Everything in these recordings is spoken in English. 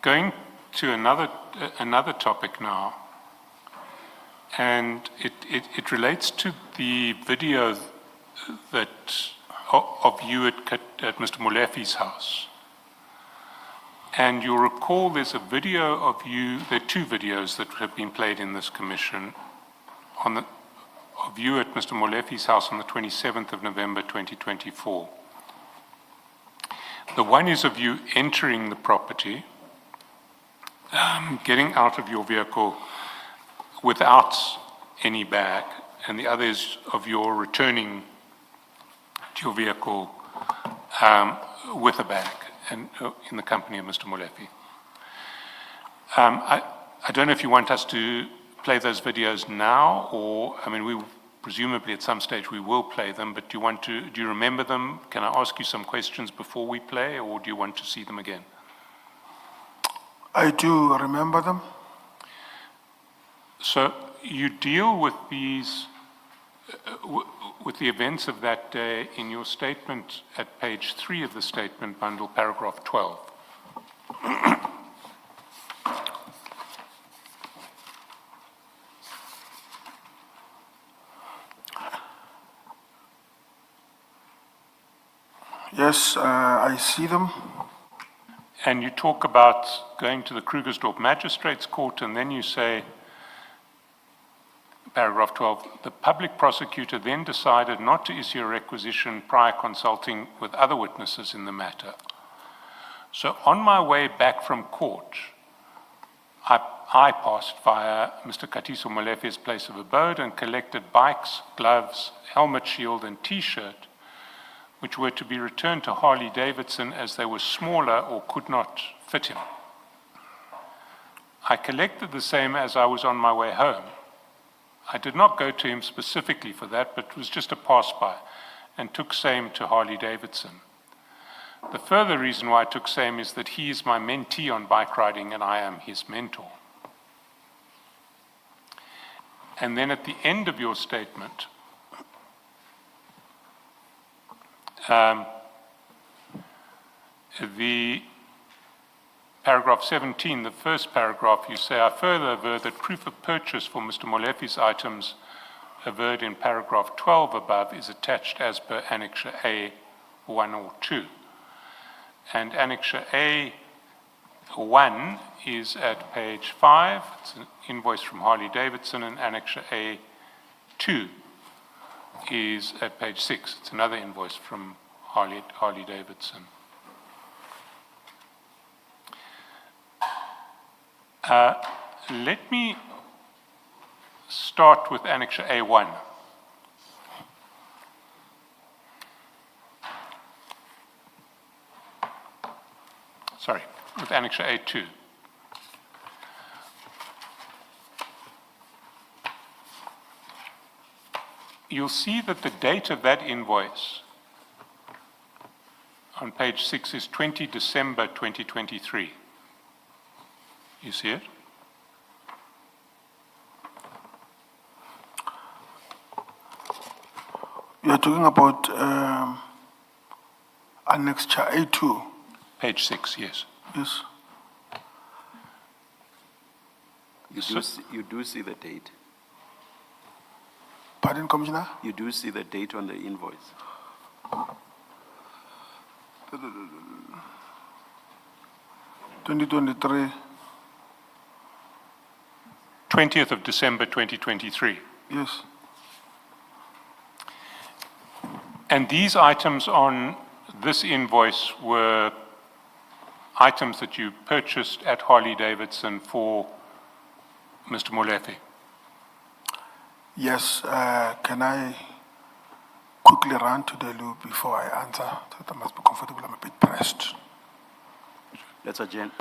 going to another topic now, and it relates to the video of you at Mr. Molefe's house. And you'll recall there's a video of you, there are two videos that have been played in this commission of you at Mr. Molefe's house on the 27th of November 2024. The one is of you entering the property, getting out of your vehicle without any bag, and the other is of your returning to your vehicle with a bag and in the company of Mr. Molefe. I don't know if you want us to play those videos now, or, I mean, we presumably at some stage we will play them, but do you remember them? Can I ask you some questions before we play, or do you want to see them again? I do remember them. So you deal with these, with the events of that day in your statement at page 3 of the statement bundle, paragraph 12. Yes, I see them. And you talk about going to the Krugersdorp Magistrates Court, and then you say, paragraph 12, the public prosecutor then decided not to issue a requisition prior consulting with other witnesses in the matter. So on my way back from court, I passed via Mr. Katiso Molefe's place of abode and collected bikes, gloves, helmet, shield, and T-shirt, which were to be returned to Harley Davidson as they were smaller or could not fit him. I collected the same as I was on my way home. I did not go to him specifically for that, but was just a pass-by, and took same to Harley Davidson. The further reason why I took same is that he is my mentee on bike riding and I am his mentor. And then at the end of your statement, the paragraph 17, the first paragraph, you say, I further aver that proof of purchase for Mr. Molefe's items averred in paragraph 12 above is attached as per Annexure A 1 or 2. And Annexure A 1 is at page 5, it's an invoice from Harley Davidson, and Annexure A 2 is at page 6. It's another invoice from Harley Davidson. Let me start with Annexure A1. Sorry, with Annexure A2. You'll see that the date of that invoice on page 6 is 20 December 2023. You see it? You're talking about Annexure A2. Page 6, yes. Yes. You do see the date. Pardon, Commissioner? You do see the date on the invoice. 2023. 20th of December 2023. Yes. And these items on this invoice were items that you purchased at Harley Davidson for Mr. Molefe. Yes. Can I quickly run to the loop before I answer? So I must be comfortable. I'm a bit pressed. That's a gen.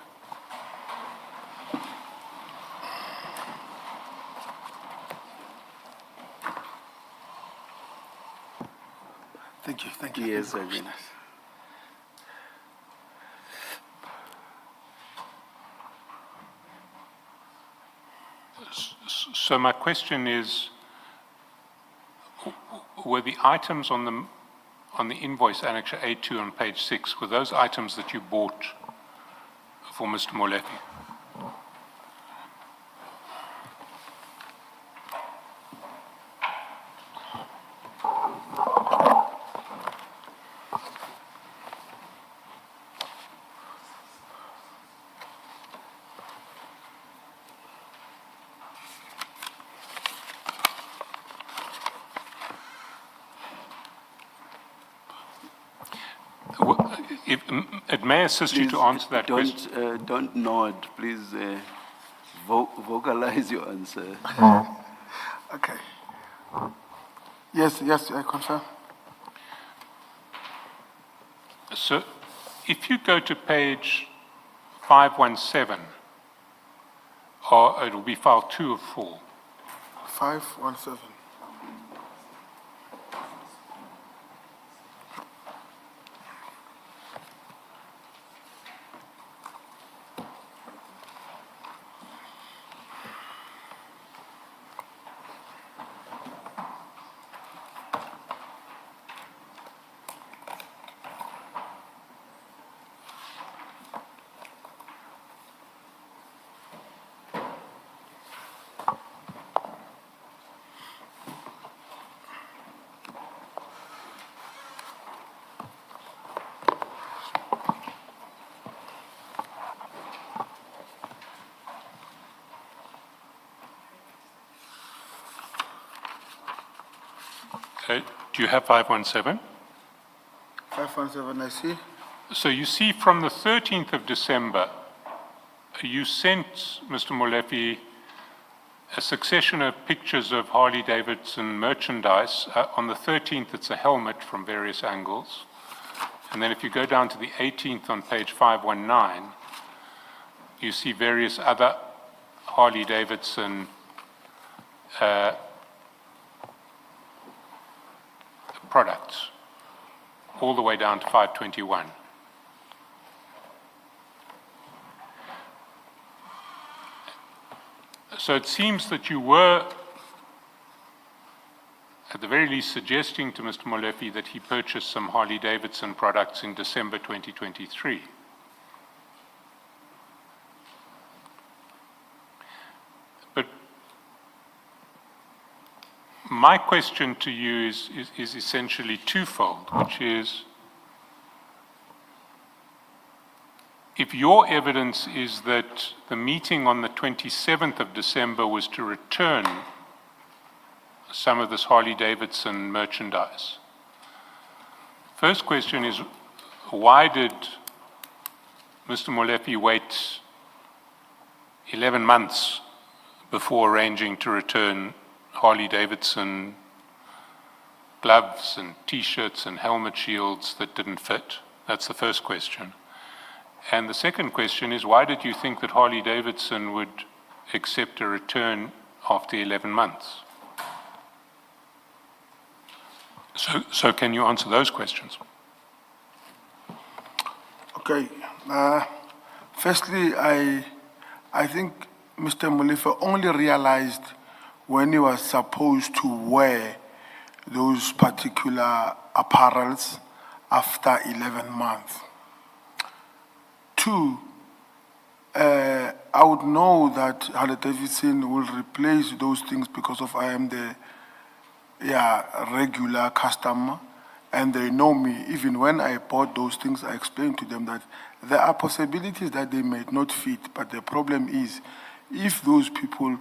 Thank you. Thank you. Yes, Thank you. again. So my question is, were the items on the invoice Annexure A2 on page 6, were those items that you bought for Mr. Molefe. If, it may assist you to answer that question. Don't nod, please vocalize your answer. Okay. Yes, I confirm. So, if you go to page 517, or it will be file 2 of 4. 517. Do you have 517? 517, I see. So you see from the 13th of December, you sent Mr. Molefe a succession of pictures of Harley Davidson merchandise. On the 13th, it's a helmet from various angles. And then if you go down to the 18th on page 519, you see various other Harley Davidson products, all the way down to 521. So it seems that you were, at the very least, suggesting to Mr. Molefe that he purchased some Harley Davidson products in December 2023. But my question to you is essentially twofold, which is, if your evidence is that the meeting on the 27th of December was to return some of this Harley Davidson merchandise, first question is, why did Mr. Molefe wait 11 months before arranging to return Harley Davidson gloves and T-shirts and helmet shields that didn't fit? That's the first question. And the second question is, why did you think that Harley Davidson would accept a return after 11 months? So can you answer those questions? Okay. Firstly, I think Mr. Molefe only realized when he was supposed to wear those particular apparels after 11 months. Two, I would know that Harley Davidson will replace those things because of I am the regular customer, and they know me. Even when I bought those things, I explained to them that there are possibilities that they may not fit, but the problem is, if those people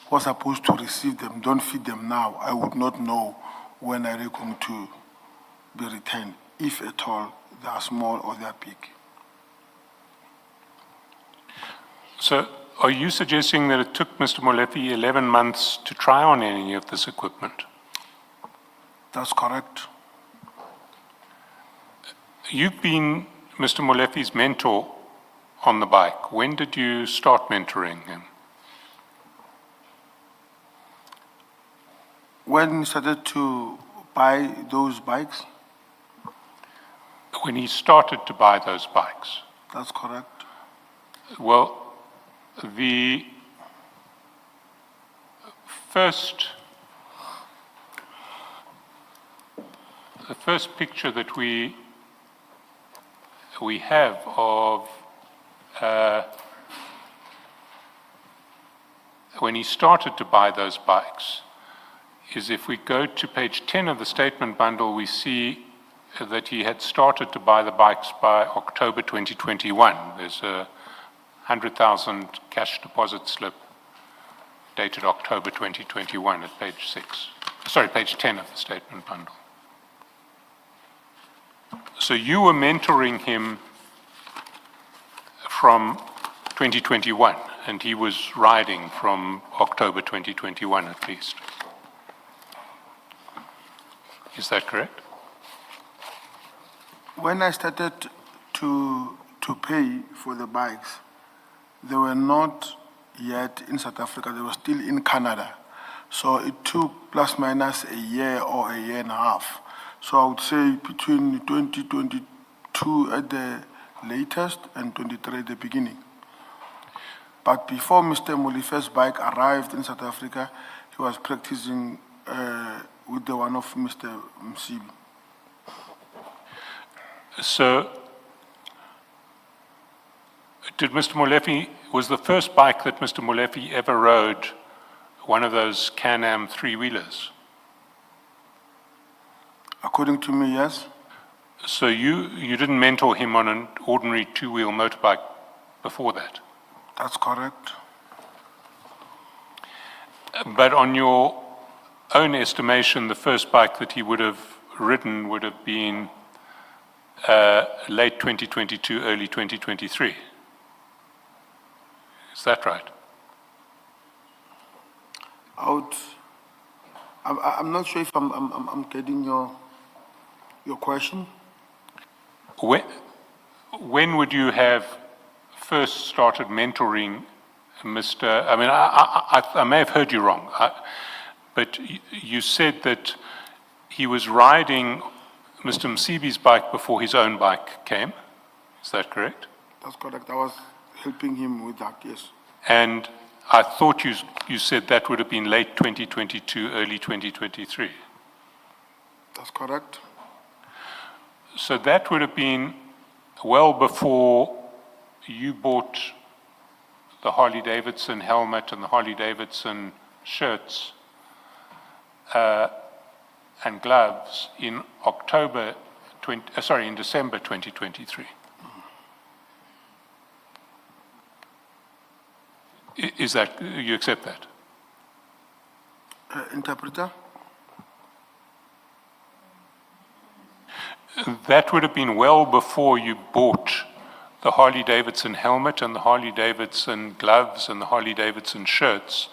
who are supposed to receive them don't fit them now, I would not know when they're going to be returned, if at all they are small or they are big. So are you suggesting that it took Mr. Molefe 11 months to try on any of this equipment? That's correct. You've been Mr. Molefe's mentor on the bike. When did you start mentoring him? When he started to buy those bikes? When he started to buy those bikes. That's correct. Well, the first picture that we have of when he started to buy those bikes is if we go to page 10 of the statement bundle, we see that he had started to buy the bikes by October 2021. There's a 100,000 cash deposit slip dated October 2021 at page 10 of the statement bundle. So you were mentoring him from 2021, and he was riding from October 2021 at least. Is that correct? When I started to pay for the bikes, they were not yet in South Africa, they were still in Canada. So it took plus minus a year or a year and a half. So I would say between 2022 at the latest and 23 at the beginning. But before Mr. Molefe's bike arrived in South Africa, he was practicing with the one of Mr. Msibi. So, did Mr. Molefe, was the first bike that Mr. Molefe ever rode one of those Can-Am three-wheelers? According to me, yes. So you didn't mentor him on an ordinary two-wheel motorbike before that? That's correct. But on your own estimation, the first bike that he would have ridden would have been late 2022, early 2023. Is that right? I'm not sure if I'm getting your question. When would you have first started mentoring Mr. I mean, I may have heard you wrong, but you said that he was riding Mr. Msibi's bike before his own bike came. Is that correct? That's correct. I was helping him with that, yes. And I thought you said that would have been late 2022, early 2023. That's correct. So that would have been well before you bought the Harley Davidson helmet and the Harley Davidson shirts and gloves in in December 2023. Is that, you accept that? Interpreter? That would have been well before you bought the Harley Davidson helmet and the Harley Davidson gloves and the Harley Davidson shirts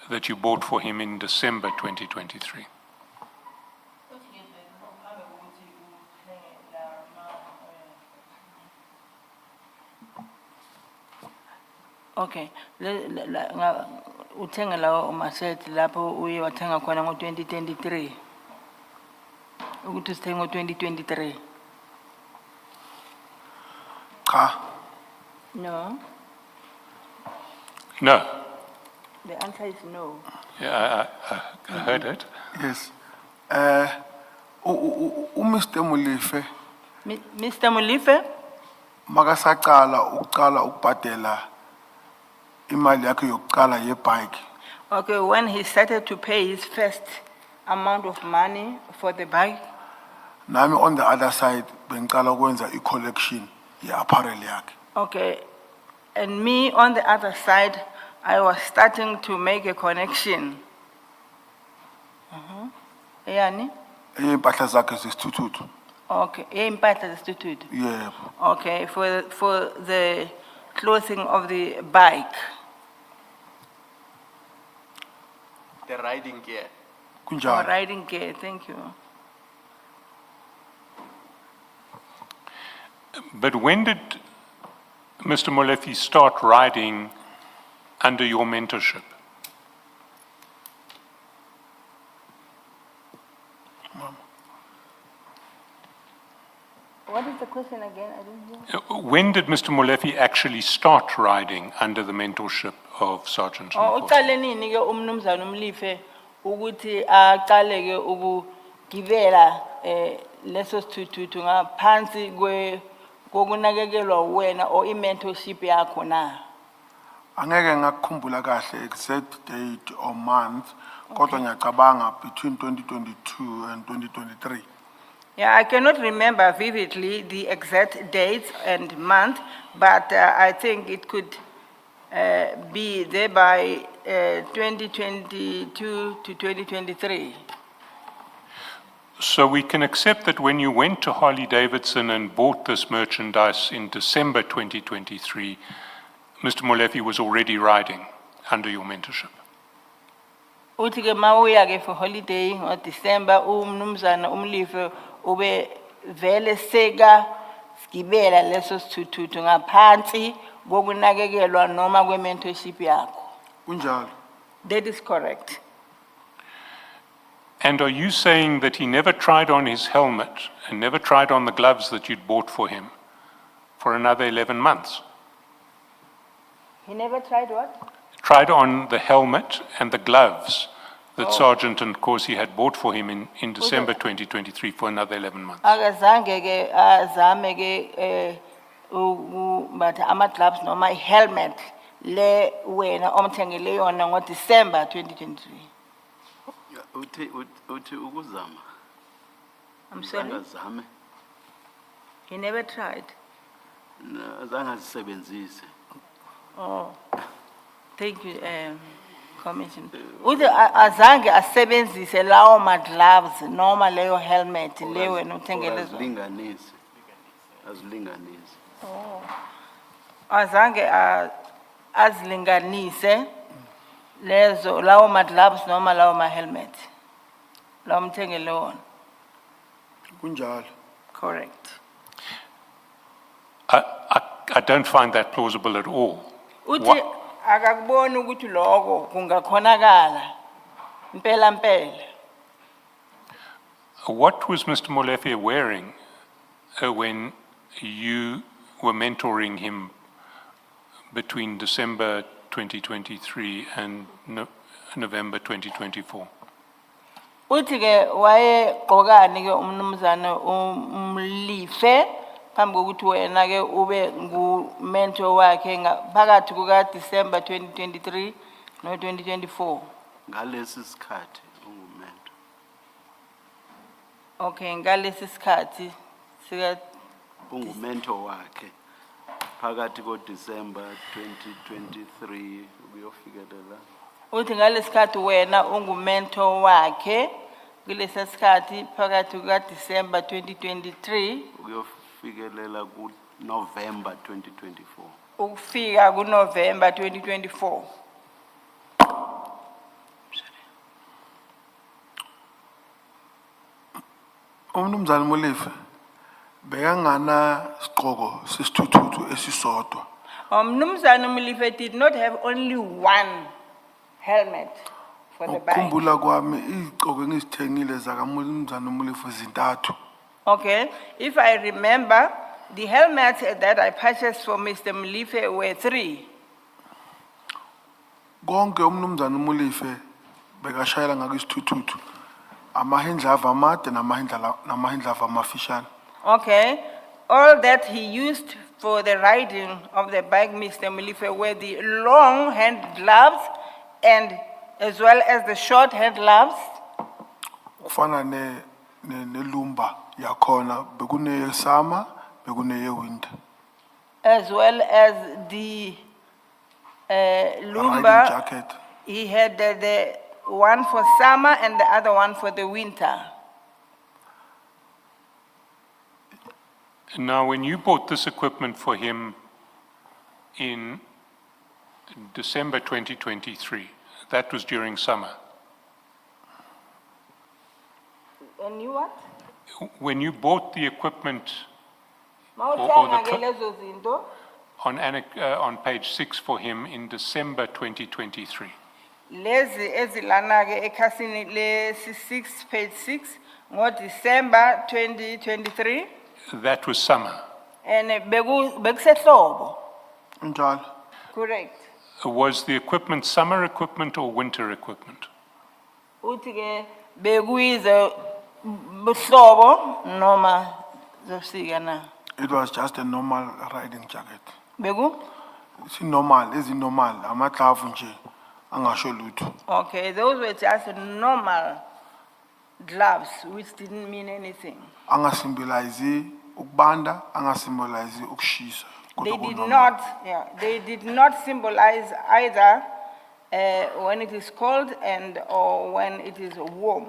that you bought for him in December 2023. Okay, uthenga lawo masethi lapho uye wathenga khona ngo-2023 ukuthi sithenga ngo-2023. Cha. No, No. the answer is no. Yeah, I heard it. Yes. Mr. Molefe, Mr. Molefe, makasaqala ukubhadela imali yakhe yokuqala yebike. okay, when he started to pay his first amount of money for the bike, Nami on the other side bengicala ukwenza i-collection ye-apparel yakhe. okay, and me on the other side, I was starting to make a connection. Yani? Impahla zakhe zesithuthu. Okay, impahla zesithuthu. Yebo. Okay, for the clothing of the bike. The riding gear. For Kunjalo. riding gear, thank you. But when did Mr. Molefe start riding under your mentorship? What is the question again? I didn't hear. When did Mr. Molefe actually start riding under the mentorship of Sergeant Oh, Nkosi? uqale nini ke umnumzana uMlife ukuthi aqale ke ukugibela leso sithuthu ngaphansi kokunakekelwa wena or i-mentorship yakho na? Angeke ngakukhumbula kahle exact date or month, kodwa ngiyacabanga between 2022 and 2023. Yeah, I cannot remember vividly the exact dates and month, but I think it could be there by 2022 to 2023. So we can accept that when you went to Harley Davidson and bought this merchandise in December 2023, Mr. Molefe was already riding under your mentorship. Uthi ke mawuya ke for holiday ngoDecember umnumzana uMlife ube vele seka sigibela leso sithuthu ngaphansi kokunakekelwa noma kwementorship yakho. Kunjalo. That is correct. And are you saying that he never tried on his helmet and never tried on the gloves that you'd bought for him for another 11 months? He never tried what? Tried on the helmet and the gloves that Sergeant Nkosi had bought for him in December 2023 for another 11 months. Akazange ke azame ke but ama gloves noma helmet le wena omthengele yona ngoDecember 2023. Uthi ukuzama. I'm sorry. Angazame. He never tried. Azange azisebenzise. Oh. Thank you, Commission. Uthi azange asebenzise lawo ma gloves noma leyo helmet le wena uthengele zona. Azilinganise. Azange azilinganise lezo lawo ma gloves noma lawo ma helmet. Lawo mthengele wona. Kunjalo. Correct. I don't find that plausible at all. Uthi akakuboni ukuthi lokho kungakhonakala impela. What was Mr. Molefe wearing when you were mentoring him between December 2023 and November 2024? Uthi ke waye qokani ke umnumzana uMlife phambi kokuthi wena ke ube ngu-mentor wakhe phakathi kuka December 2023 no 2024. Ngalesi sikhathi ungumento. Okay, ngalesi sikhathi sika Ungumento wakhe phakathi koDecember 2023 uyofikelela. uthi ngalesi sikhathi wena ungu-mentor wakhe kulesi sikhathi phakathi kuka December 2023 Uyofikelela ku November 2024. ukufika kuNovember 2024. Umnumzana Molefe bekangana siqoko sesithuthu esisodwa. Mnumzana Molefe did not have only one helmet for the bike. Ukukhumbula kwami iziqoko engizithengile zakamnumzana Molefe zintathu. Okay, if I remember, the helmets that I purchased for Mr. Molefe were 3. Konke umnumzana Molefe bekashayela ngakwisithuthu. Amahindlava amade namahindlava amafishane. Okay, all that he used for the riding of the bike, Mr. Molefe, were the long hand gloves and as well as the short hand gloves. Kufana nelumba yakhona bekune summer bekune winter. As well as the Riding lumber, jacket. he had the one for summer and the other one for the winter. Now, when you bought this equipment for him in December 2023, that was during summer. And you what? When you bought the equipment Mawuthenga ke lezo zinto, on page 6 for him in December 2023, lezi ezilana ke ekhasini lesi 6 page 6 ngoDecember 2023 that was summer. and bekusehlobo. Njalo. Correct. Was the equipment summer equipment or winter equipment? Uthi ke bekuyize buhlobo noma zobusika na. It was just a normal riding jacket. Beku Normal, amaklavu nje, angasho lutho. Okay, those were just normal gloves, which didn't mean anything. Angasymbolize ukubanda, angasymbolize ukushisa. They kodwa did kunormal. not, yeah, they did not symbolize either when it is cold and or when it is warm.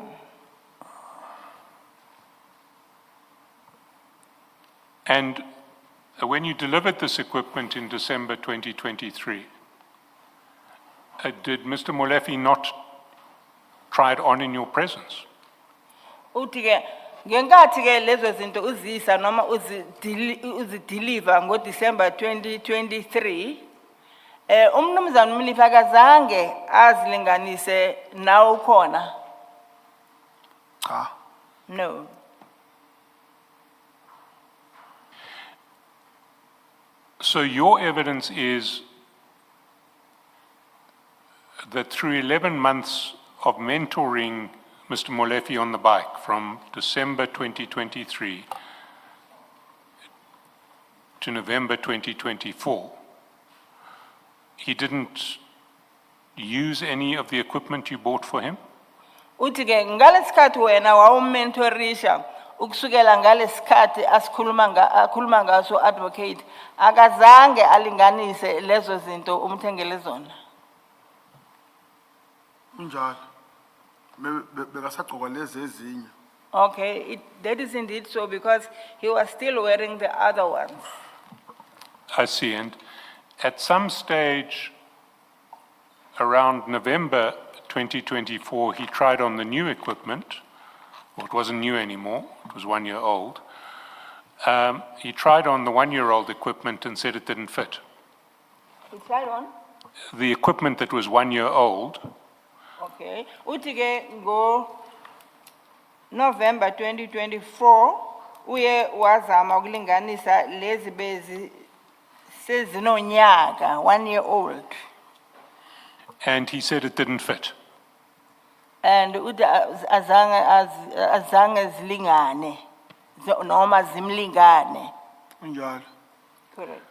And when you delivered this equipment in December 2023, did Mr. Molefe not try it on in your presence? Uthi-ke, ngenkathi-ke lezo zinto uzisa noma uzideliver ngo-December 2023, umnumzane uMlifa akazange azilinganise nawe ukhona. Cha. No. So your evidence is that through 11 months of mentoring Mr. Molefe on the bike from December 2023 to November 2024, he didn't use any of the equipment you bought for him? Uthi-ke ngalesikhathi wena wawumentorisha ukusukela ngalesikhathi akhuluma ngaso advocate akazange alinganise lezo zinto umthengele zona. Unjalo. Bekasagcoka lezi ezinye. Okay, that is indeed so because he was still wearing the other ones. I see. And at some stage around November 2024, he tried on the new equipment. Well, it wasn't new anymore. It was 1 year old. He tried on the 1 year old equipment and said it didn't fit. He tried on? The equipment that was 1 year old, Okay. Uthi-ke go November 2024, uye wazama ukulinganisa lezi bezi sezinonyaka, 1 year old. and he said it didn't fit. And uthi azange zilingane, noma zimlingane. Unjalo. Correct.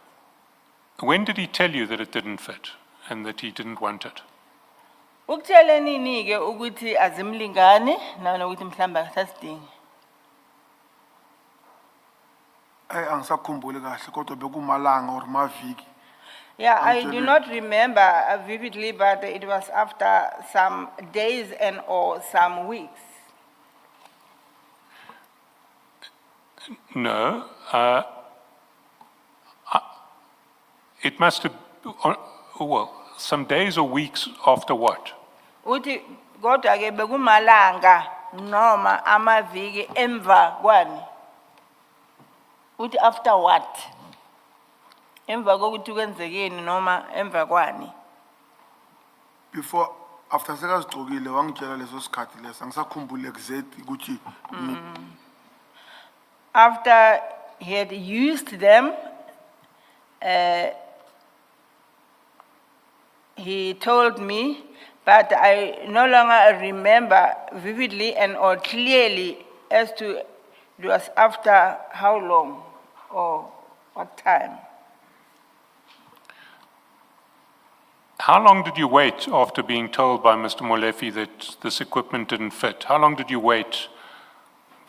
When did he tell you that it didn't fit and that he didn't want it? Ukutshele nini-ke ukuthi azimlingane nanokuthi mhlawumbe akasasidingi? Angisakhumbuli kahle kodwa bekumalanga or maviki. Yeah, I do not remember vividly, but it was after some days and or some weeks. No. It must have, well, some days or weeks after what? Uthi kodwa-ke bekumalanga noma amaviki emva kwani? Uthi after what? Emva kokuthi kwenzekeni noma emva kwani? Before, after sekazigcokile wangitshela leso sikhathi leso, angisakhumbuli exact ukuthi After he had used them, he told me, but I no longer remember vividly and or clearly as to it was after how long or what time. How long did you wait after being told by Mr. Molefe that this equipment didn't fit? How long did you wait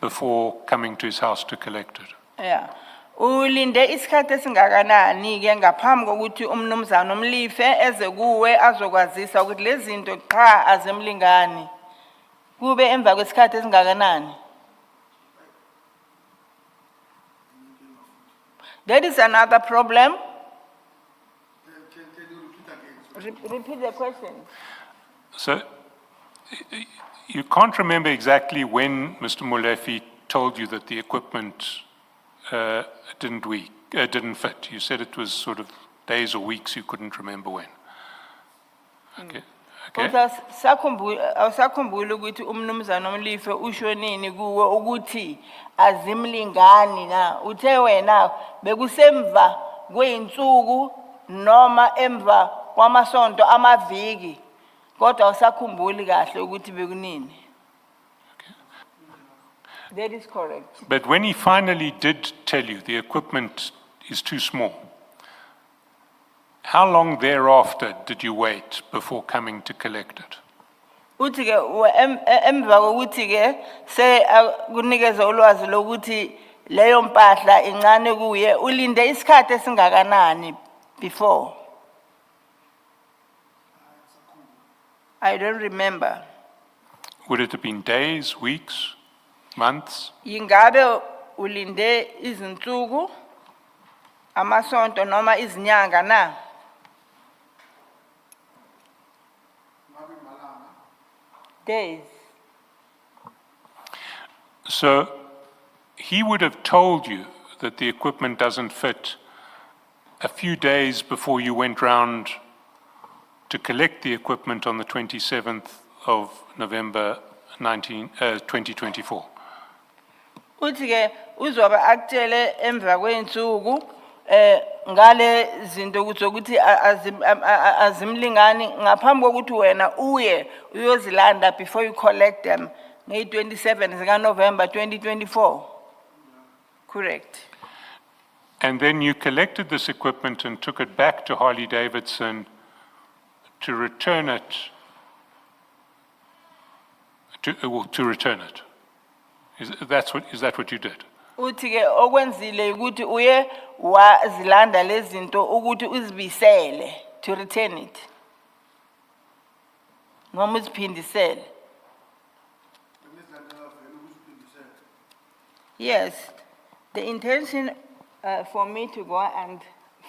before coming to his house to collect it? Yeah. Ulinde isikhathi esingakanani-ke ngaphambi kokuthi umnumzane uMlife eze kuwe azokwazisa ukuthi lezi zinto qha azimlingani. Kube emva kwesikhathi esingakanani? That is another problem. Repeat the question. So you can't remember exactly when Mr. Molefe told you that the equipment didn't fit. You said it was sort of days or weeks, you couldn't remember when. Okay. Okay. Awusakhumbuli ukuthi umnumzane uMlife usho nini kuwe ukuthi azimlingani na? Uthe wena bekusemva kweinsuku noma emva kwamasonto amaviki. Kodwa awusakhumbuli kahle ukuthi bekunini. That is correct. But when he finally did tell you the equipment is too small, How long thereafter did you wait before coming to collect it? Uthi ke emva kokuthi ke se kunikeza ulwazi lokuthi leyo mpahla incane kuye ulinde isikhathi esingakanani before? I don't remember. Would it have been days, weeks, months? Ingabe ulinde izinsuku amasonto noma izinyanga na? Days. So he would have told you that the equipment doesn't fit a few days before you went round to collect the equipment on the 27th of November 2024. Uthi ke uzoba akutshele emva kweinsuku ngale zinto ukuthi ukuthi azimlingani ngaphambi kokuthi wena uye uyozilanda before you collect them nge-27 zika November 2024. Correct. And then you collected this equipment and took it back to Harley Davidson to return it, to return it. Is that what you did? Uthi ke okwenzile ukuthi uye wazilanda lezi zinto ukuthi uzibisele to return it. Noma uziphindisele. Yes, the intention for me to go and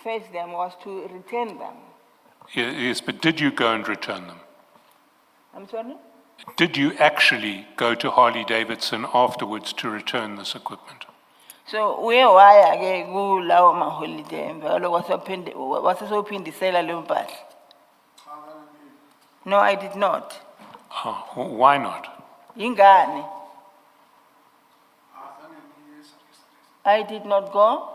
fetch them was to return them. Yes, but did you go and return them? I'm sorry? Did you actually go to Harley Davidson afterwards to return this equipment? So uye waya ke kulawo maholiday emva lokho wasesophindisela leyo mpahla. No, I did not. Oh, why not? Ingane. I did not go.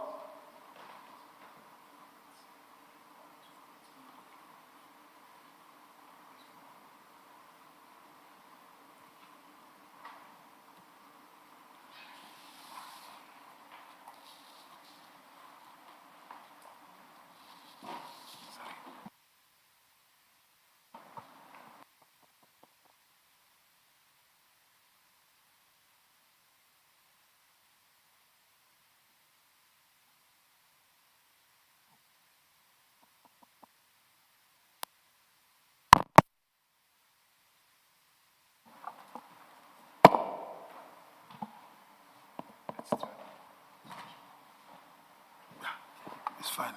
It's fine.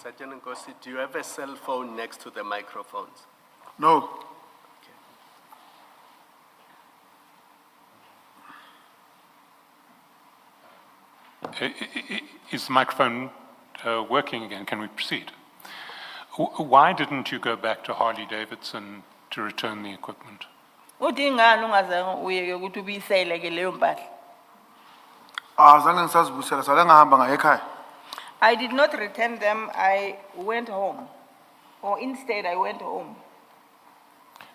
Sergeant Nkosi, do you have a cell phone next to the microphones? No. Is the microphone working again? Can we proceed? Why didn't you go back to Harley Davidson to return the equipment? Uthi ngani ungazange uye ke ukuthi ubisele ke leyo mpahla? Azange ngisazibusela sale ngahamba ngaye ekhaya. I did not return them. I went home. Or instead, I went home.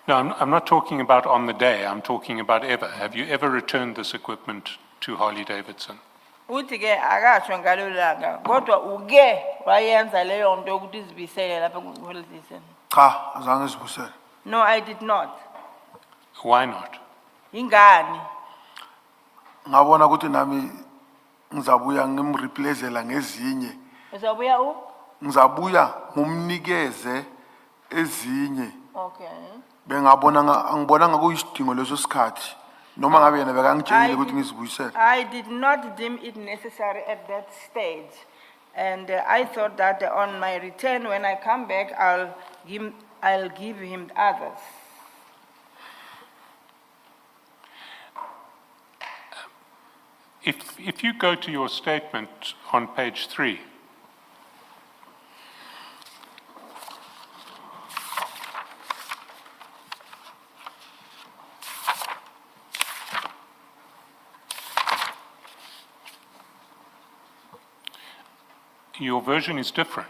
No, I'm not talking about on the day. I'm talking about ever. Have you ever returned this equipment to Harley Davidson? Uthi ke akasho ngalo langa kodwa uke wayenza leyo nto ukuthi izibisele lapha kuHolidayson. Cha, azange sibusele. No, I did not. Why not? Ingani? Ngabona ukuthi nami ngizabuya ngimreplaceela ngezinye. Uzobuya u? Ngizabuya ngumnikeze ezinye. Okay. Angibona ngakuyisidingo leso sikhathi. Noma ngabe yena bekangitshela ukuthi ngizibuyisele. I did not deem it necessary at that stage. And I thought that on my return, when I come back, I'll give him others. If you go to your statement on page 3, your version is different.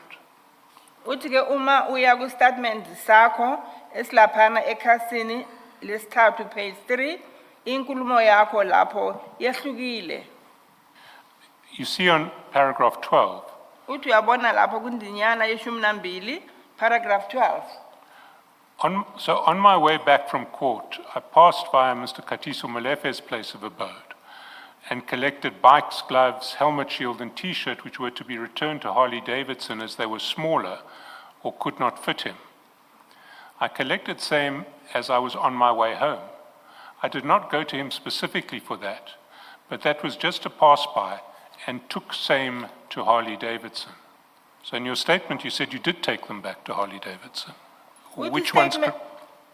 Uthi ke uma uya ku statement sakho esilaphana ekhasini lesithathu page 3 inkulumo yakho lapho yehlukile. You see on paragraph 12, Uthi uyabona lapho kundinyana yeshumi nambili, paragraph 12. So on my way back from court, I passed via Mr. Katiso Molefe's place of abode and collected bikes, gloves, helmet shield, and T-shirt, which were to be returned to Harley Davidson as they were smaller or could not fit him. I collected same as I was on my way home. I did not go to him specifically for that, but that was just a pass-by and took same to Harley Davidson. So in your statement, you said you did take them back to Harley Davidson. Which one's correct?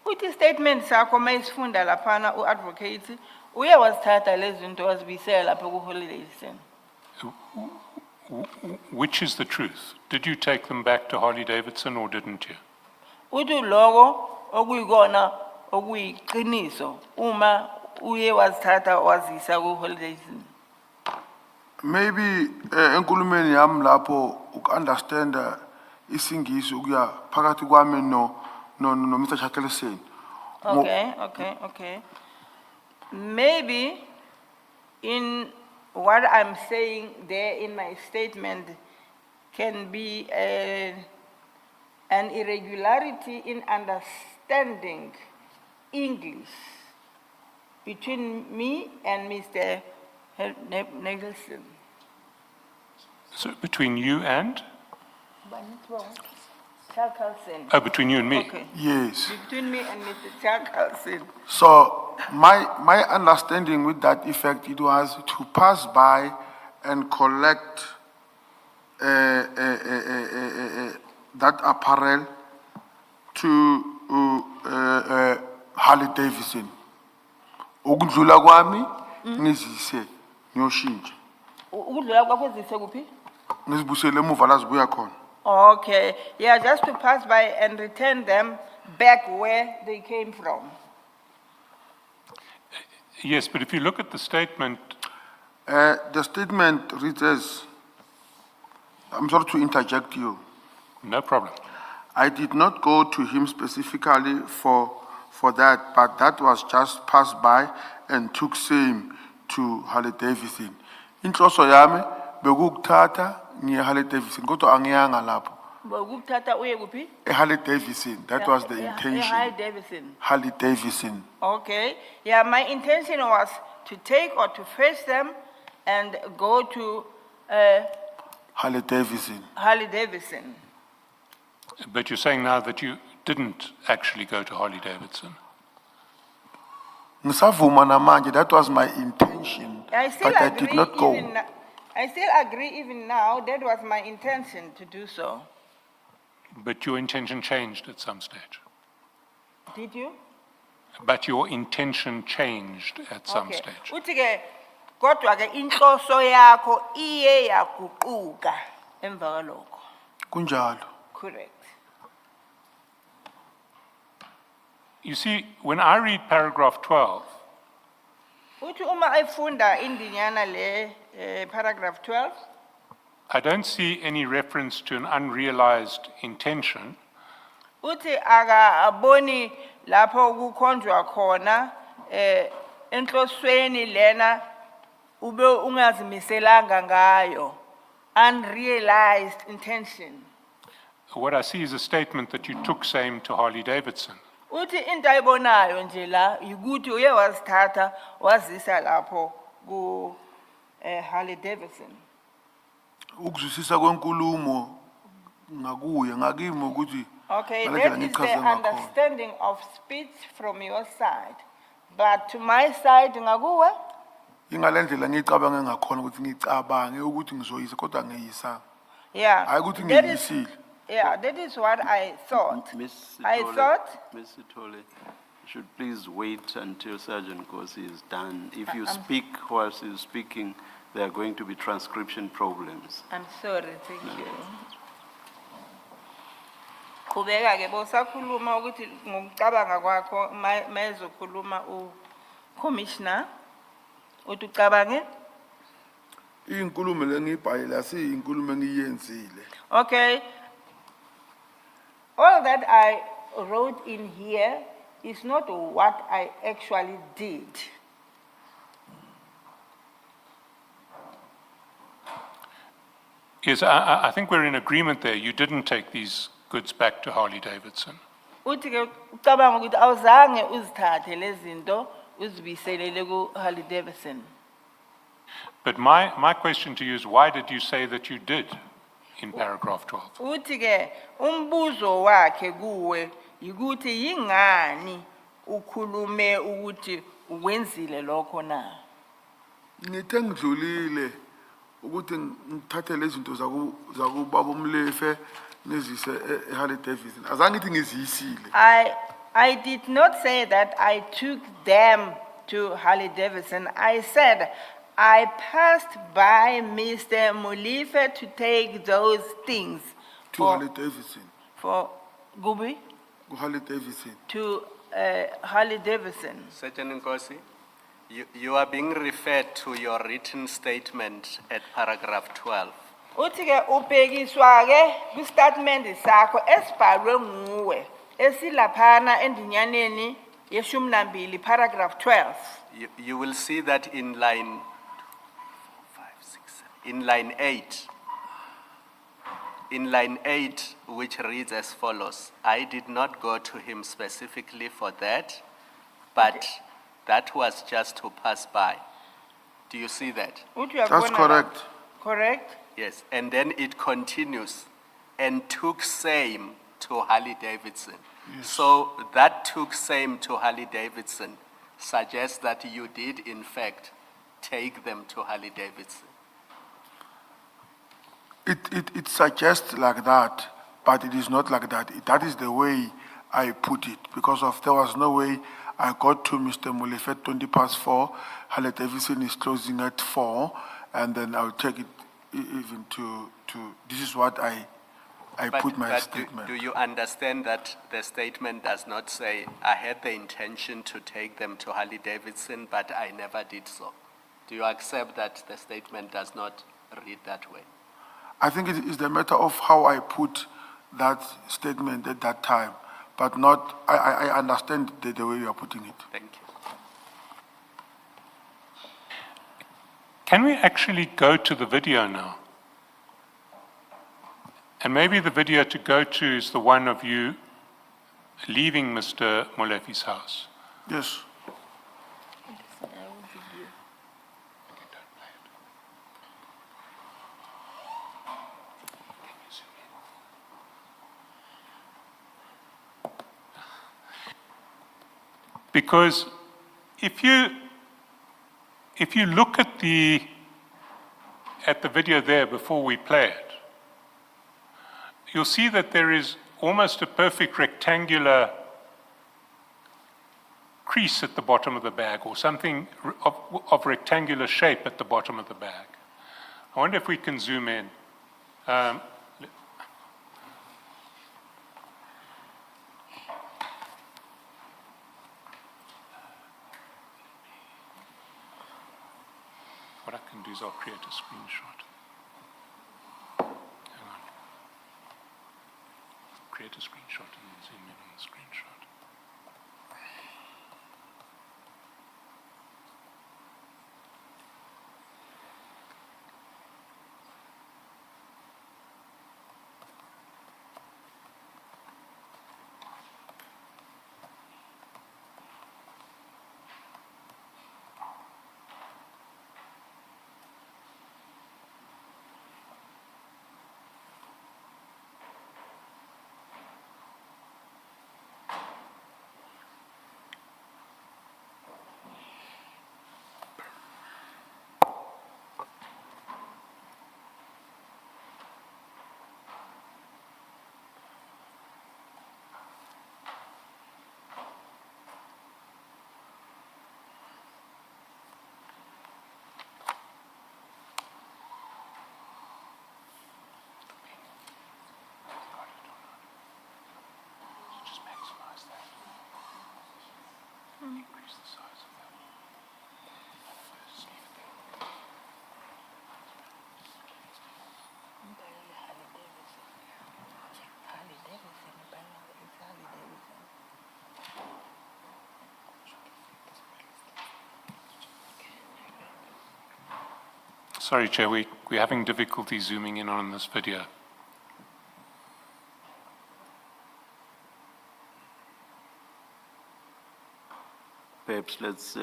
Uthi statement sakho mayisifunda laphana u-advocate uye wazithatha lezi zinto wazibuyisela lapho ku-Holiday Inn. Which is the truth? Did you take them back to Harley Davidson or didn't you? Uthi loko okuyikona okuyiqiniso uma uye wazithatha wazisa ku-Holiday Inn. Maybe enkulumeni yami lapho uku-understanda isingisi ukuya phakathi kwami no Mr. Shackleton. Okay. Maybe in what I'm saying there in my statement can be an irregularity in understanding English between me and Mr. Nicholson. So between you and? Nicholson. Oh, between you and me? Okay. Yes. Between me and Mr. Nicholson. So my understanding with that effect, it was to pass by and collect that apparel to Harley Davidson. Ukudlula kwami ngizise ngiyoshintsha. Ukudlula kwakho zise kuphi? Ngizibusele emuva la zibuya khona. Okay, yeah, just to pass by and return them back where they came from. Yes, but if you look at the statement, The statement reads as, I'm sorry to interject you. no problem. I did not go to him specifically for that, but that was just passed by and took same to Harley Davidson. Inhloso yami bekukuthatha ngiye Harley Davidson kodwa angiyanga lapho. Ukuthatha uye kuphi? Harley Davidson, that was the Harley intention. Davidson. Harley Davidson. Okay, yeah, my intention was to take or to fetch them and go to Harley Davidson. Harley Davidson. But you're saying now that you didn't actually go to Harley Davidson. Ngisavuma namanje, that was my intention, I still but I agree did not go. I still agree even now, that was my intention to do so. But your intention changed at some stage. Did you? But your intention changed at some Okay. stage. Uthi ke kodwa ke inhloso yakho iye yaguquka emva kwalokho. Kunjalo. Correct. You see, when I read paragraph 12, Uthi uma efunda indinyana le paragraph 12, I don't see any reference to an unrealized intention. uthi akaboni lapho kukhonjwa khona enhlosweni lena ube ungazimiselanga ngayo, unrealized intention. What I see is a statement that you took same to Harley Davidson. Uthi into ayibonayo nje la ukuthi uye wazithatha wazisa lapho ku Harley Davidson. Ukuzwisisa kwenkulumo ngakuye ngakimi ukuthi Okay, ngalendlela that is ngichaze the ngakhona. understanding of speech from your side. But to my side ngakuwe, ingalendlela ngicabanga ngakhona ukuthi ngicabange ukuthi ngizoyisa kodwa ngiyisa. yeah. Hayi ukuthi that is- ngiyisile. Yeah, that is what I thought. Miss I Sithole- thought, Miss Sithole, you should please wait until Sergeant Nkosi is done. If you speak whilst he's speaking, there are going to be transcription problems. I'm sorry, thank you. Qhubeka ke bosakhuluma ukuthi ngokucabanga kwakho mayezokhuluma uCommissioner uthi ucabange. Inkulumo lengiyibhayile asiyinkulumo engiyenzile. Okay. All that I wrote in here is not what I actually did. Yes, I think we're in agreement there. You didn't take these goods back to Harley Davidson. Uthi ke ucabanga ukuthi awuzange uzithathe lezi zinto uzibiselele ku Harley Davidson. But my question to you is, why did you say that you did in paragraph 12? Uthi ke umbuzo wakhe kuwe yikuthi yingani ukhulume ukuthi ukwenzile lokho na. Ngithe ngidlulile ukuthi ngithathe lezi zinto zakubaba Molefe nezise eHarley Davidson. Azange ngithi ngiziyisile. I did not say that I took them to Harley Davidson. I said I passed by Mr. Molefe to take those things To Harley Davidson. for Gubi Harley Davidson. to Harley Davidson. Sergeant Nkosi, you are being referred to your written statement at paragraph 12. Uthi ke ubhekiswa ke ku statement sakho esibhalwe nguwe esilaphana endinyaneni yeshumi nambili paragraph 12. You will see that in line 8. In line 8, which reads as follows: I did not go to him specifically for that, but that was just to pass by. Do you see that? Uthi That's uyakubona la? correct. Correct? Yes, and then it continues, and took same to Harley Davidson. So that took same to Harley Davidson suggests that you did in fact take them to Harley Davidson. It suggests like that, but it is not like that. That is the way I put it, because there was no way I got to Mr. Molefe at 4:20. Harley Davidson is closing at 4, and then I'll take it even to this is what I put my statement. Do you understand that the statement does not say, I had the intention to take them to Harley Davidson, but I never did so? Do you accept that the statement does not read that way? I think it is the matter of how I put that statement at that time, but not, I understand the way you are putting it. Thank you. Can we actually go to the video now? And maybe the video to go to is the one of you leaving Mr. Molefe's house. Yes. Because if you look at the video there before we play it, you'll see that there is almost a perfect rectangular crease at the bottom of the bag, or something of rectangular shape at the bottom of the bag. I wonder if we can zoom in. What I can do is I'll create a screenshot. Hang on. Create a screenshot and then zoom in on the screenshot. Just maximize that. Increase the size of that. Just leave it there. Sorry, Chair, we're having difficulty zooming in on this video. Perhaps let's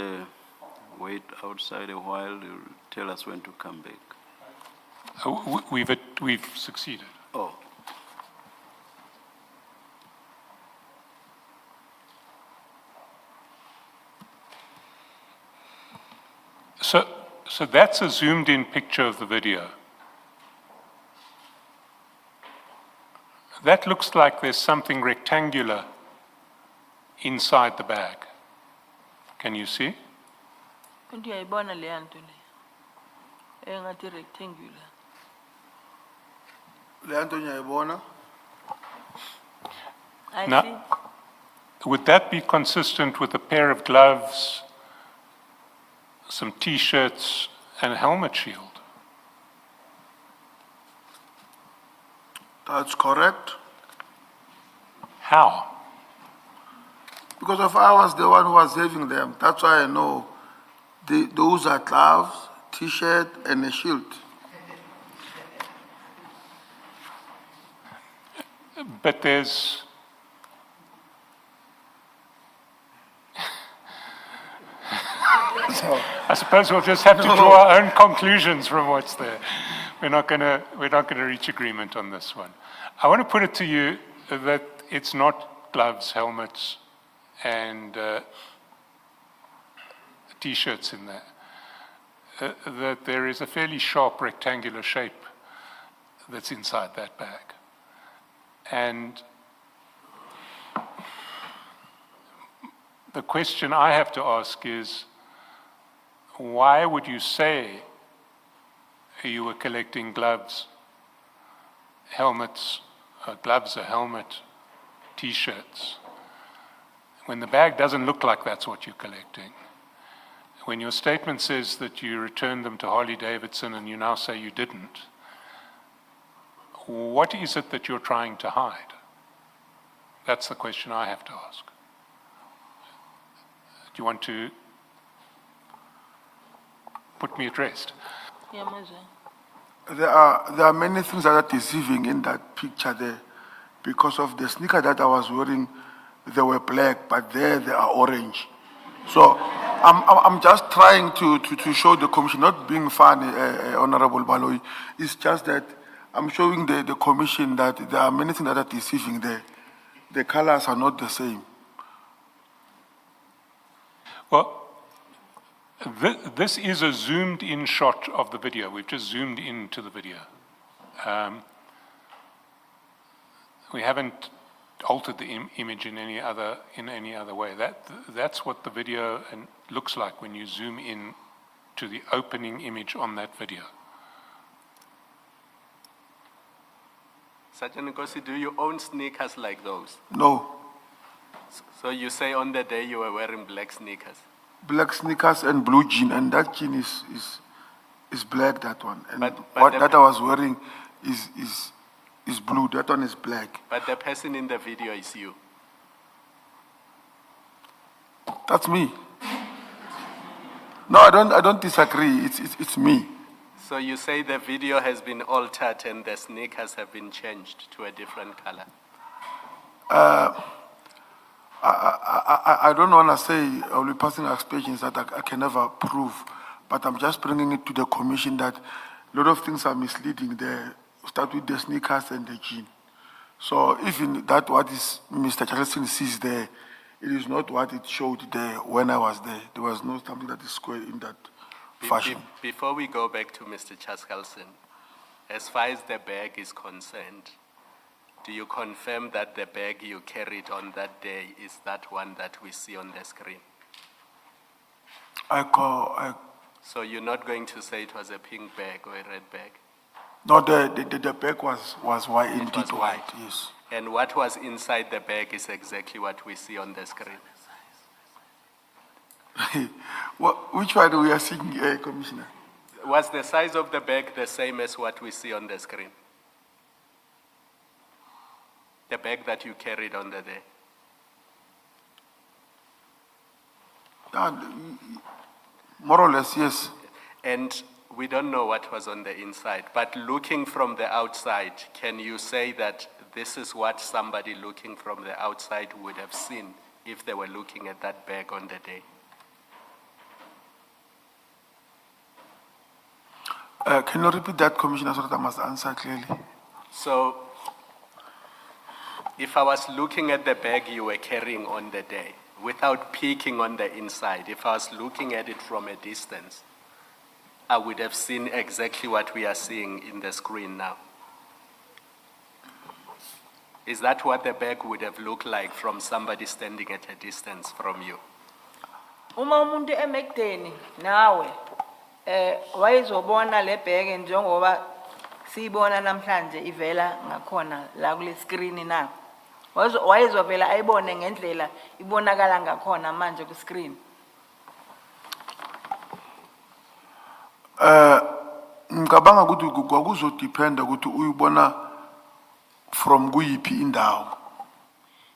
wait outside a while. You'll tell us when to come back. We've succeeded. Oh. So that's a zoomed-in picture of the video. That looks like there's something rectangular inside the bag. Can you see? Ndiyayibona le nto le. Engathi rectangular. Le nto ngiyayibona. I Now- see. Would that be consistent with a pair of gloves, some T-shirts, and a helmet shield? That's correct. How? Because of I was the one who was having them. That's why I know those are gloves, T-shirt, and a shield. But there's... I suppose we'll just have to draw our own conclusions from what's there. We're not going to reach agreement on this one. I want to put it to you that it's not gloves, helmets, and T-shirts in there. That there is a fairly sharp rectangular shape that's inside that bag. And the question I have to ask is, why would you say you were collecting gloves, helmets, gloves, a helmet, T-shirts, when the bag doesn't look like that's what you're collecting? When your statement says that you returned them to Harley Davidson and you now say you didn't, what is it that you're trying to hide? That's the question I have to ask. Do you want to put me at rest? Yeah, Maza. There are many things that are deceiving in that picture there. Because of the sneaker that I was wearing, they were black, but there they are orange. So I'm just trying to show the commission, not being funny, Honorable Baloyi. It's just that I'm showing the commission that there are many things that are deceiving there. The colors are not the same. Well, this is a zoomed-in shot of the video. We've just zoomed into the video. We haven't altered the image in any other way. That's what the video looks like when you zoom in to the opening image on that video. Sergeant Nkosi, do you own sneakers like those? No. So you say on the day you were wearing black sneakers? Black sneakers and blue jean, and that jean is black, that one. And But what the- that I was wearing is blue, that one is black. But the person in the video is you. That's me. No, I don't disagree, it's me. So you say the video has been altered and the sneakers have been changed to a different color? I don't want to say, I will be passing expressions that I can never prove, but I'm just bringing it to the commission that a lot of things are misleading there. Start with the sneakers and the jean. So even that what is Mr. Charleston sees there, it is not what it showed there when I was there. There was no something that is square in that fashion. Before we go back to Mr. Chaskalson, as far as the bag is concerned, do you confirm that the bag you carried on that day is that one that we see on the screen? So you're not going to say it was a pink bag or a red bag? No, the bag was white, It indeed was white, white. yes. And what was inside the bag is exactly what we see on the screen. Which one we are seeing, Commissioner? Was the size of the bag the same as what we see on the screen? The bag that you carried on the day? More or less, yes. And we don't know what was on the inside, but looking from the outside, can you say that this is what somebody looking from the outside would have seen if they were looking at that bag on the day? Can you repeat that, Commissioner, so that I must answer clearly? So, if I was looking at the bag you were carrying on the day, without peeking on the inside, if I was looking at it from a distance, I would have seen exactly what we are seeing in the screen now. Is that what the bag would have looked like from somebody standing at a distance from you? Uma umuntu emekudeni nawe wayezobona le bheke njengoba siyibona namhlanje ivela ngakhona la kule screen na. Wayezovela ayibone ngendlela ibonakala ngakhona manje ku screen. Ngicabanga ukuthi kwakuzodependa ukuthi uyibona from kuyiphi indawo.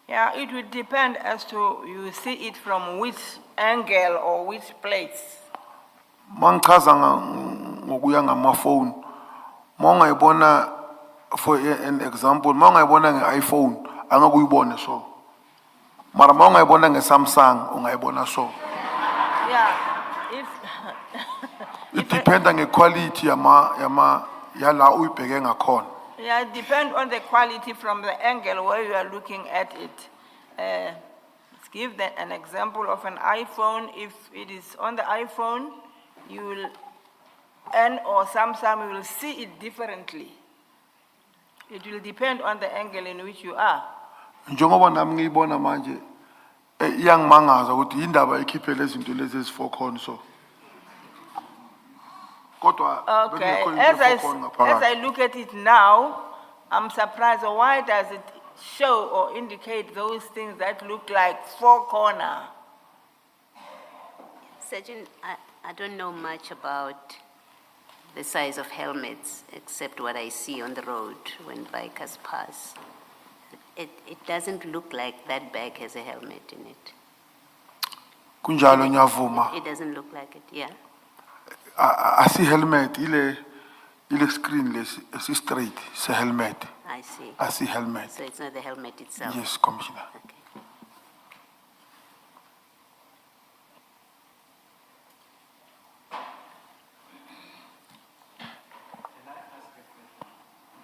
Yeah, it would depend as to you see it from which angle or which place. Mangichaza ngokuya ngamafoni, mawungayibona for an example, mawungayibona nge-iPhone angakuyibone so. Mara mawungayibona nge-Samsung ungayibona so. Yeah, if It depends on the quality yala uyibheke ngakhona. yeah, it depends on the quality from the angle where you are looking at it. Let's give an example of an iPhone. If it is on the iPhone, you will, or Samsung, you will see it differently. It will depend on the angle in which you are. Njengoba nami ngiyibona manje iyangimangaza ukuthi indaba ikhiphe lezi zinto lezi ezi4 so. Kodwa Okay, bekungekho as into e-4 ngaphakathi. I look at it now, I'm surprised, why does it show or indicate those things that look like 4 corner? Sergeant, I don't know much about the size of helmets, except what I see on the road when bikers pass. It doesn't look like that bag has a helmet in it. Kunjalo ngiyavuma. It doesn't look like it, yeah. Asi helmet ile screen lesi straight se helmet. I see. Asi helmet. So it's not the helmet itself? Yes, Commissioner. Okay.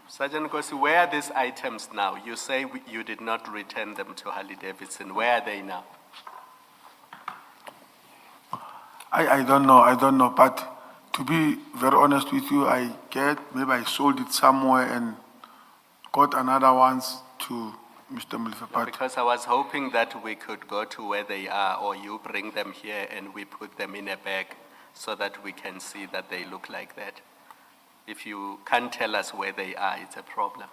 Sergeant Nkosi, where are these items now? You say you did not return them to Harley Davidson. Where are they now? I don't know, but to be very honest with you, maybe I sold it somewhere and got another ones to Mr. Molefe. But Because I was hoping that we could go to where they are, or you bring them here and we put them in a bag so that we can see that they look like that. If you can't tell us where they are, it's a problem.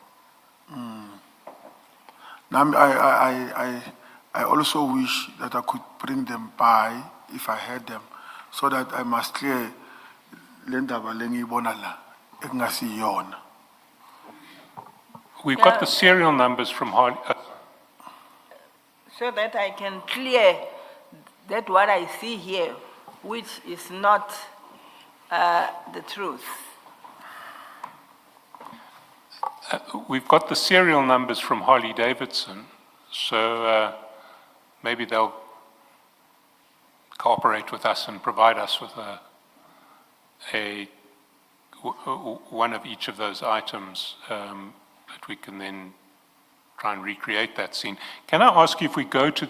now I also wish that I could bring them by if I had them, so that I must clear lendaba lengiyibona la engasiyona. We've got the serial numbers from Harley. So that I can clear that what I see here, which is not the truth. We've got the serial numbers from Harley Davidson, so maybe they'll cooperate with us and provide us with one of each of those items that we can then try and recreate that scene. Can I ask you if we go to